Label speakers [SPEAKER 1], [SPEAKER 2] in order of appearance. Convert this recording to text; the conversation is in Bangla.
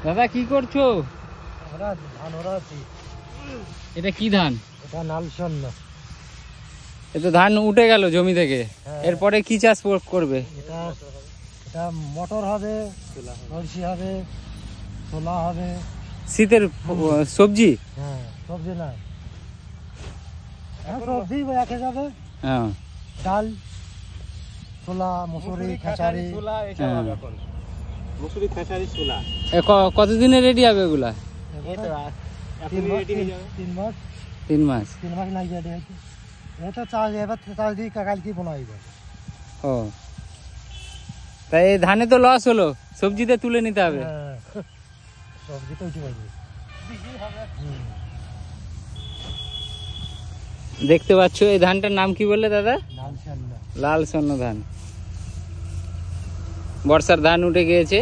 [SPEAKER 1] দাদা কি করছো? এটা কি ধান?
[SPEAKER 2] এটা লাল স্বর্ণ।
[SPEAKER 1] এটা ধান উঠে গেল জমি থেকে, এরপরে কি চাষ করবে?
[SPEAKER 2] এটা মটর হবে, সরষে হবে, ছোলা হবে।
[SPEAKER 1] শীতের সবজি?
[SPEAKER 2] হ্যাঁ, সবজি না, সবজি একে যাবে।
[SPEAKER 1] হ্যাঁ,
[SPEAKER 2] ডাল, ছোলা, মুসুরি, খেসারি।
[SPEAKER 3] মুসুরি, খেসারি, ছোলা।
[SPEAKER 1] কতদিনে রেডি হবে এগুলা?
[SPEAKER 2] 3 মাস।
[SPEAKER 1] 3 মাস।
[SPEAKER 2] 3 মাস লাগে রেডি হইতে। এটা চাষ এবার চাষ দিয়ে কালকে বোনা হয়ে যাবে।
[SPEAKER 1] ও, তাই এই ধানে তো লস হলো, সবজিতে তুলে নিতে হবে।
[SPEAKER 2] সবজি তো উঠে যাবে।
[SPEAKER 1] দেখতে পাচ্ছ এই ধানটার নাম কি বললে দাদা?
[SPEAKER 2] লাল স্বর্ণ।
[SPEAKER 1] লাল স্বর্ণ ধান। বর্ষার ধান উঠে গিয়েছে।